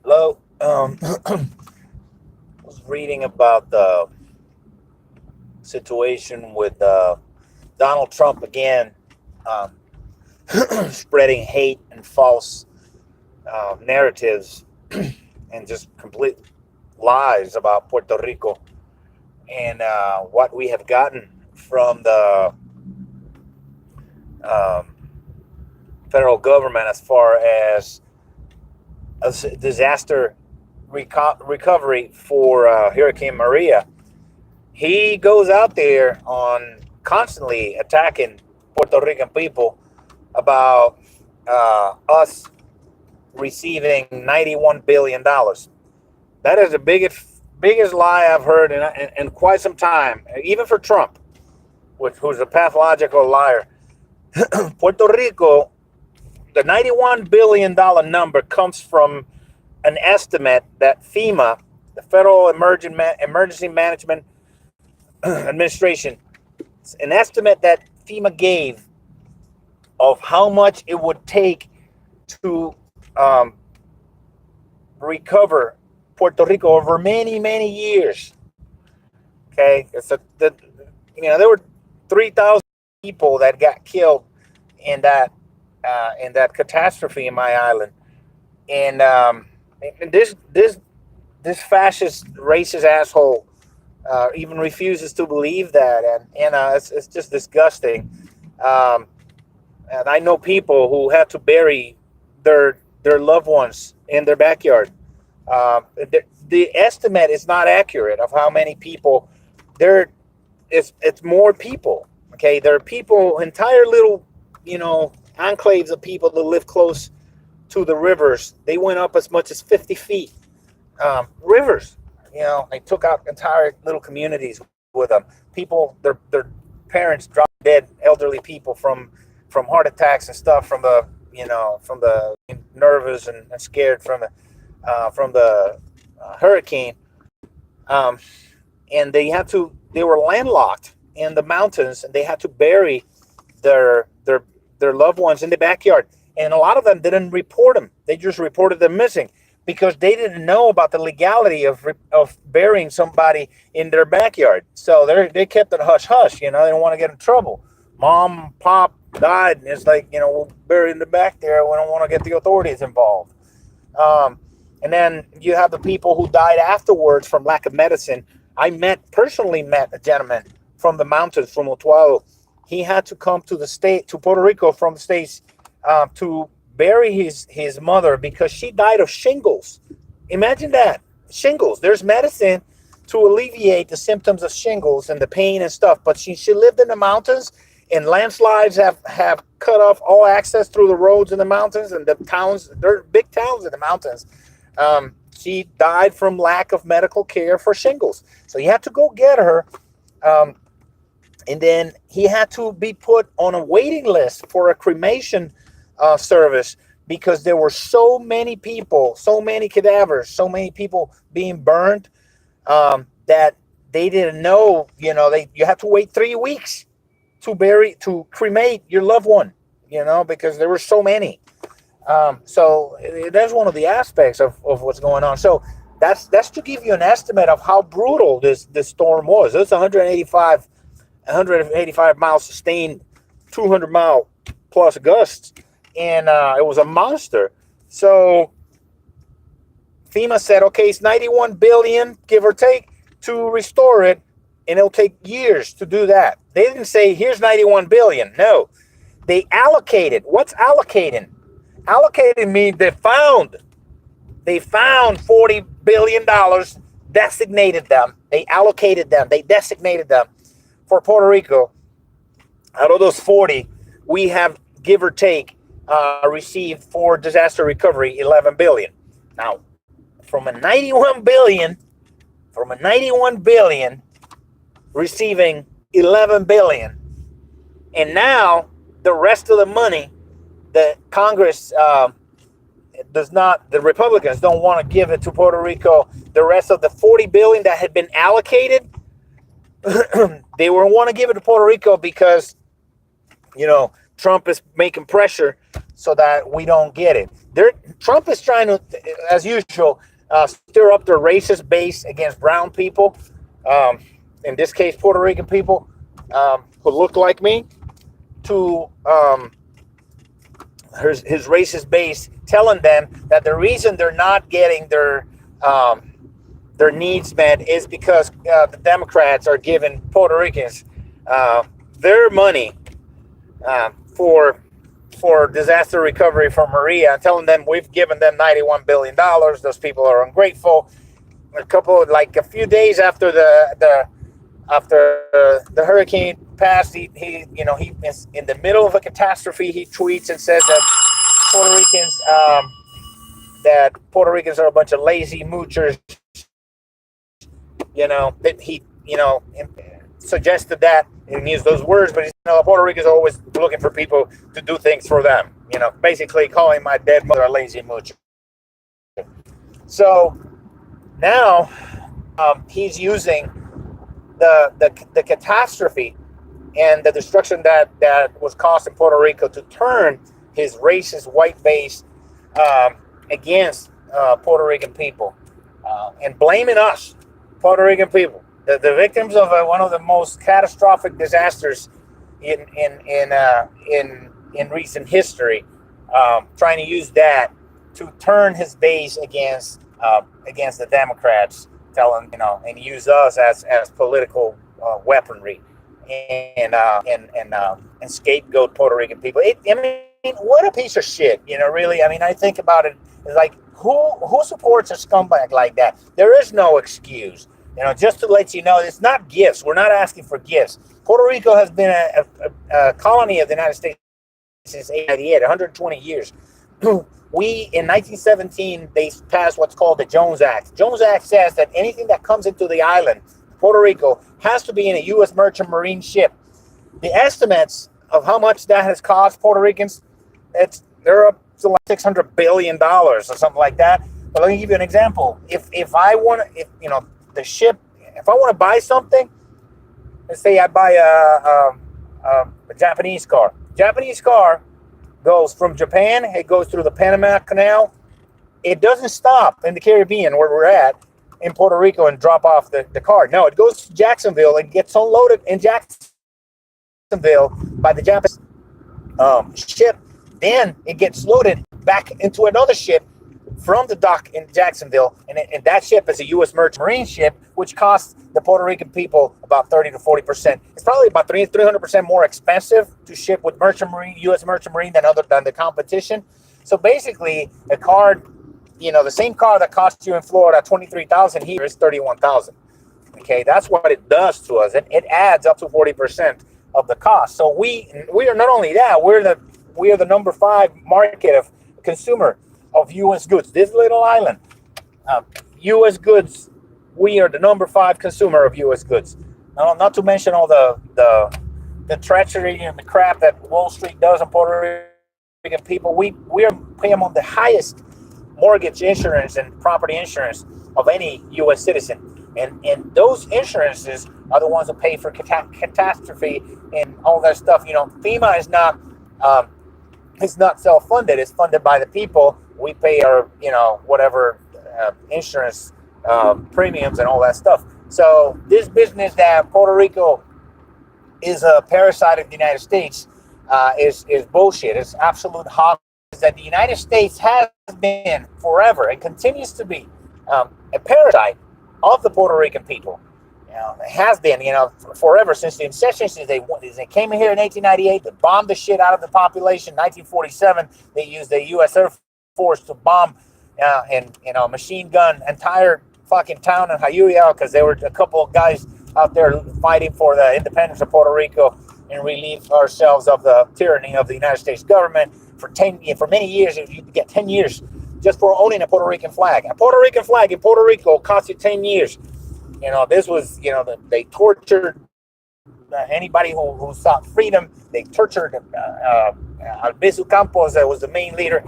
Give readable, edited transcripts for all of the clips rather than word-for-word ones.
Hello. Was reading about the situation with Donald Trump again, um, spreading hate and false narratives and just complete lies about Puerto Rico and what we have gotten from the um, federal government as far as a disaster recovery for Hurricane Maria. He goes out there on constantly attacking Puerto Rican people about us receiving $91 billion. That is the biggest lie I've heard in quite some time, even for Trump, who's a pathological liar. Puerto Rico, the $91 billion number comes from an estimate that FEMA, the Federal Emergency Management Administration, an estimate that FEMA gave of how much it would take to recover Puerto Rico over many years. Okay, there were 3,000 people that got killed in that catastrophe in my island, and this fascist racist asshole even refuses to believe that, and it's just disgusting. Um, and I know people who had to bury their loved ones in their backyard. The estimate is not accurate of how many people there. It's more people. Okay, there are people, entire little enclaves of people that live close to the rivers. They went up as much as 50 feet. Rivers, they took out entire little communities with them. People, their parents dropped dead, elderly people from heart attacks and stuff from the nervous and scared from the hurricane. Um, and they were landlocked in the mountains, and they had to bury their their their loved ones in the backyard. And a lot of them didn't report them; they just reported them missing because they didn't know about the legality of burying somebody in their backyard. So they kept it hush hush. They don't want to get in trouble. Mom, pop died, and it's like, we'll bury it in the back there. We don't want to get the authorities involved. Um, and then you have the people who died afterwards from lack of medicine. I personally met a gentleman from the mountains from Otualo. He had to come to Puerto Rico from the States to bury his mother because she died of shingles. Imagine that. Shingles. There's medicine to alleviate the symptoms of shingles and the pain and stuff, but she lived in the mountains, and landslides have cut off all access through the roads in the mountains, and the towns, there are big towns in the mountains. She died from lack of medical care for shingles. So you had to go get her. Um, and then he had to be put on a waiting list for a cremation service because there were so many people, so many cadavers, so many people being burned that they didn't know. You have to wait 3 weeks to cremate your loved one. Because there were so many. So that's one of the aspects of what's going on. So that's to give you an estimate of how brutal this storm was. It's 185 miles sustained, 200-mile plus gusts, and it was a monster. So FEMA said, okay, it's 91 billion, give or take, to restore it, and it'll take years to do that. They didn't say, here's 91 billion. No, they allocated. What's allocating? Allocated means they found $40 billion, designated them. They allocated them. They designated them for Puerto Rico. Out of those 40, we have, give or take, received for disaster recovery 11 billion. Now, from a 91 billion, receiving 11 billion, and now the rest of the money that Congress does not, the Republicans don't want to give it to Puerto Rico. The rest of the 40 billion that had been allocated, they won't want to give it to Puerto Rico because Trump is making pressure so that we don't get it. Trump is trying to, as usual, stir up their racist base against brown people. Um, in this case, Puerto Rican people who look like me, to his racist base, telling them that the reason they're not getting their needs met is because the Democrats are giving Puerto Ricans their money for disaster recovery from Maria, and telling them we've given them $91 billion. Those people are ungrateful. A few days after the hurricane passed, he is in the middle of a catastrophe. He tweets and says that Puerto Ricans are a bunch of lazy moochers. That he suggested that and used those words, but Puerto Ricans are always looking for people to do things for them. Basically calling my dead mother a lazy moocher. So now he's using the catastrophe and the destruction that was caused in Puerto Rico to turn his racist white base against Puerto Rican people, and blaming us, Puerto Rican people, the victims of one of the most catastrophic disasters in recent history, trying to use that to turn his base against the Democrats, and use us as political weaponry, and scapegoat Puerto Rican people. What a piece of shit, really. I think about it, it's like, who supports a scumbag like that? There is no excuse. Just to let you know, it's not gifts. We're not asking for gifts. Puerto Rico has been a colony of the United States since 1898, 120 years. In 1917, they passed what's called the Jones Act. Jones Act says that anything that comes into the island, Puerto Rico, has to be in a U.S. merchant marine ship. The estimates of how much that has cost Puerto Ricans, they're up to like $600 billion or something like that. But let me give you an example. If I want to buy something, let's say I buy a Japanese car. Japanese car goes from Japan, it goes through the Panama Canal. It doesn't stop in the Caribbean where we're at in Puerto Rico and drop off the car. No, it goes to Jacksonville and gets unloaded in Jacksonville by the Japanese ship. Then it gets loaded back into another ship from the dock in Jacksonville, and that ship is a U.S. merchant marine ship, which costs the Puerto Rican people about 30 to 40%. It's probably about 300% more expensive to ship with U.S. merchant marine than the competition. So basically, a car, the same car that costs you in Florida $23,000 here is $31,000. Okay, that's what it does to us. It adds up to 40% of the cost. So we are not only that, we are the number 5 market of consumer of U.S. goods. This little island, U.S. goods, we are the number 5 consumer of U.S. goods. Now, not to mention all the treachery and the crap that Wall Street does on Puerto Rican people. We are paying on the highest mortgage insurance and property insurance of any U.S. citizen. And those insurances are the ones that pay for catastrophe and all that stuff. FEMA is not it's not self-funded. It's funded by the people. We pay our, whatever insurance premiums and all that stuff. So this business that Puerto Rico is a parasite of the United States is bullshit. It's absolute hog. That the United States has been forever and continues to be a parasite of the Puerto Rican people. It has been, forever, since the inception, since they came in here in 1898, they bombed the shit out of the population. 1947, they used the U.S. Air Force to bomb and machine gun entire fucking town in Jayuya, because there were a couple of guys out there fighting for the independence of Puerto Rico and relieve ourselves of the tyranny of the United States government. For many years, you get 10 years just for owning a Puerto Rican flag. A Puerto Rican flag in Puerto Rico cost you 10 years. This was, they tortured anybody who sought freedom. They tortured Albizu Campos, that was the main leader.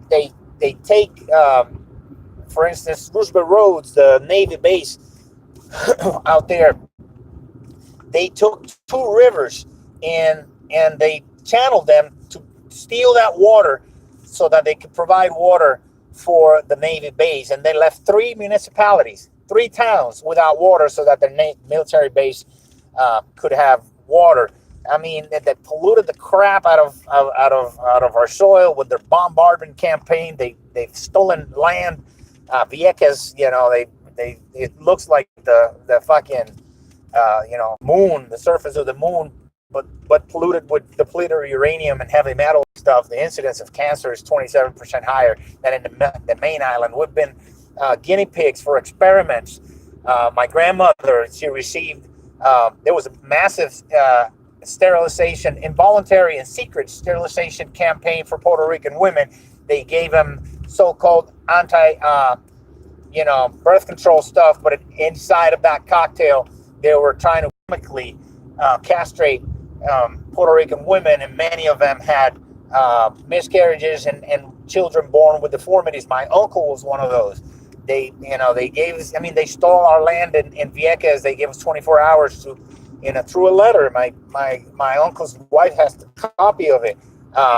They take, for instance, Roosevelt Roads, the Navy base out there. They took 2 rivers and they channeled them steal that water so that they could provide water for the Navy base. And they left 3 municipalities, 3 towns without water so that their military base could have water. I mean, they polluted the crap out of our soil with their bombardment campaign. They've stolen land. Vieques, they it looks like the fucking moon, the surface of the moon, but polluted with depleted uranium and heavy metal stuff. The incidence of cancer is 27% higher than in the main island. We've been guinea pigs for experiments. My grandmother, she received, there was a massive sterilization, involuntary and secret sterilization campaign for Puerto Rican women. They gave them so-called birth control stuff, but inside of that cocktail, they were trying to chemically castrate Puerto Rican women, and many of them had miscarriages and children born with deformities. My uncle was one of those. They gave us, they stole our land in Vieques. They gave us 24 hours to, through a letter. My uncle's wife has the copy of it.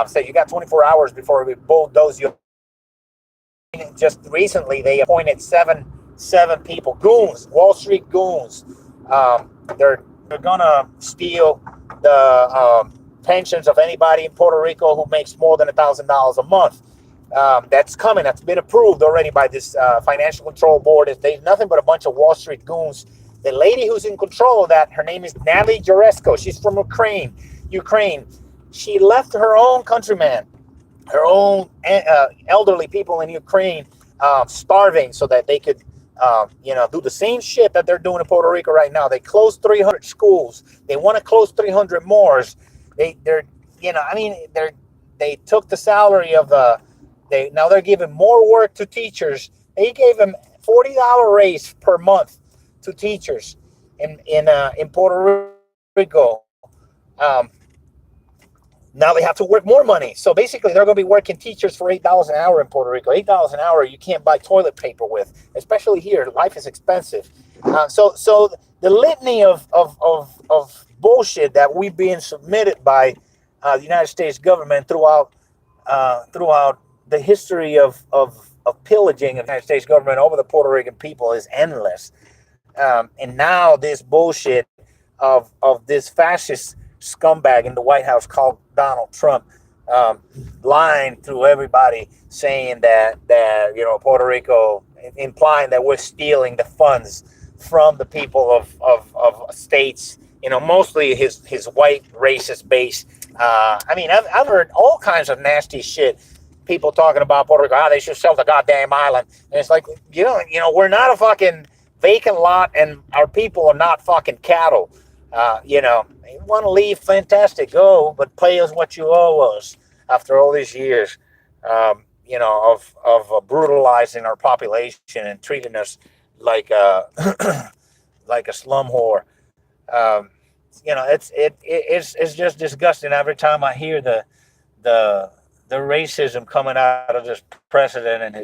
Said you got 24 hours before we bulldoze you. Just recently, they appointed seven people, goons, Wall Street goons. They're gonna steal the pensions of anybody in Puerto Rico who makes more than $1,000 a month. That's coming. That's been approved already by this financial control board. There's nothing but a bunch of Wall Street goons. The lady who's in control of that, her name is Natalie Jaresko. She's from Ukraine. She left her own countrymen, her own elderly people in Ukraine, starving so that they could, do the same shit that they're doing in Puerto Rico right now. They closed 300 schools. They want to close 300 more. They took the salary of now they're giving more work to teachers. They gave them $40 raise per month to teachers in Puerto Rico. Now they have to work more money. So basically, they're going to be working teachers for $8 an hour in Puerto Rico. $8 an hour you can't buy toilet paper with, especially here. Life is expensive. So the litany of bullshit that we've been submitted by the United States government throughout the history of pillaging of the United States government over the Puerto Rican people is endless. And now this bullshit of this fascist scumbag in the White House called Donald Trump, lying to everybody, saying that Puerto Rico, implying that we're stealing the funds from the people of states, mostly his white racist base. I've heard all kinds of nasty shit. People talking about Puerto Rico, they should sell the goddamn island. And it's like, we're not a fucking vacant lot, and our people are not fucking cattle. You want to leave, fantastic, go, but pay us what you owe us after all these years, of brutalizing our population and treating us like a like a slum whore. It's just disgusting every time I hear the racism coming out of this president and his